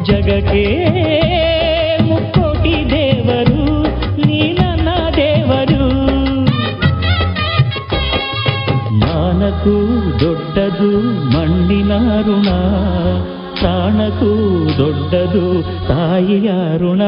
ಜಗಕ್ಕೆ ಮುಕ್ಕೋಟಿ ದೇವರು ನೀ ನನ್ನ ದೇವರು. ಮಾನಕ್ಕೂ ದೊಡ್ಡದು ಮಣ್ಣಿನ ಋಣ, ಪ್ರಾಣಕ್ಕೂ ದೊಡ್ಡದು ತಾಯಿಯ ಋಣ.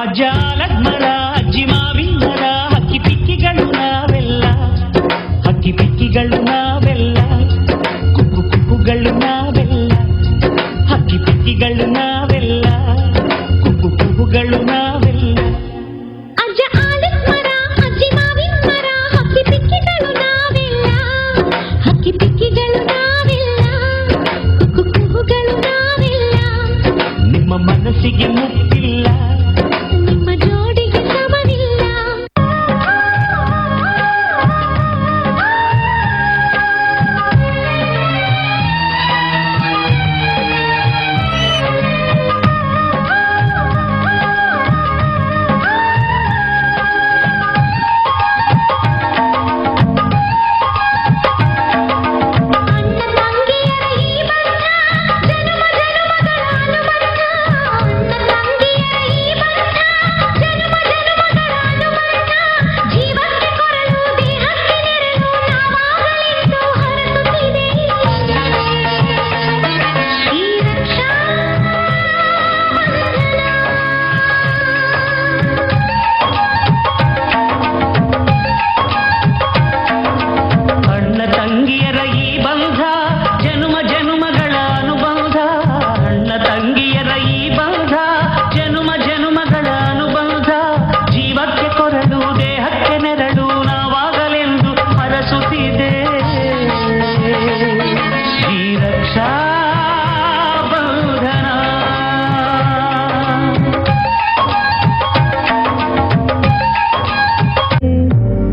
ಅಜ್ಜಾಲದ ಮರ ಅಜ್ಜಿ ಮಾವಿನ ಮರ ಹಕ್ಕಿ ಪಿಕ್ಕಿಗಳು ನಾವೆಲ್ಲ, ಹಕ್ಕಿ ಪಿಕ್ಕಿಗಳು ನಾವೆಲ್ಲ, ಕುಕ್ಕು ಕುಕ್ಕುಗಳು ನಾವೆಲ್ಲ, ಹಕ್ಕಿ ಪಿಕ್ಕಿಗಳು ನಾವೆಲ್ಲ, ಕುಕ್ಕು ಕುಕ್ಕುಗಳು ನಾವೆಲ್ಲ. ಅಜ್ಜ ಆಲದ ಮರ ಅಜ್ಜಿ ಮಾವಿನ ಮರ ಹಕ್ಕಿ ಪಿಕ್ಕಿಗಳು ನಾವೆಲ್ಲ, ಹಕ್ಕಿ ಪಿಕ್ಕಿಗಳು ನಾವೆಲ್ಲ, ಕುಕ್ಕು ಕುಕ್ಕುಗಳು ನಾವೆಲ್ಲ. ನಿಮ್ಮ ಮನಸ್ಸಿಗೆ ಮುಟ್ಟಿಲ್ಲ, ನಿಮ್ಮ ಜೋಡಿಗೆ ಸಮವಿಲ್ಲ.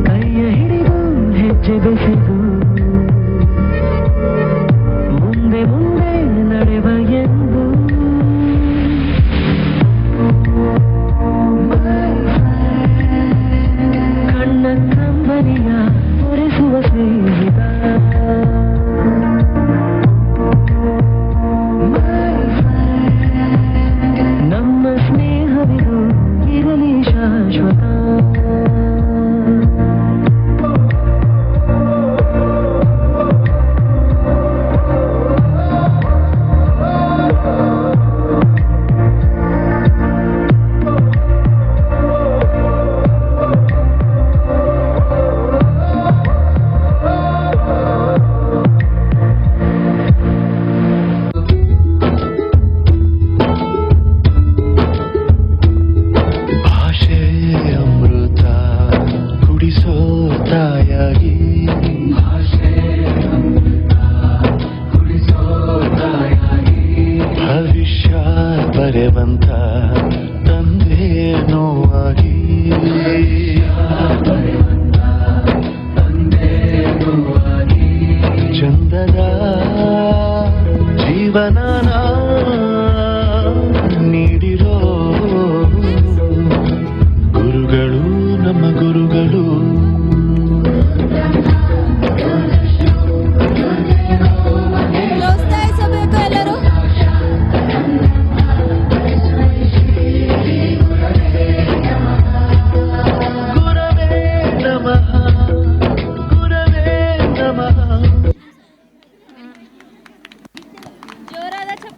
ಕೈಯ ಹಿಡಿದು ಹೆಜ್ಜೆ ಬೆಸೆದು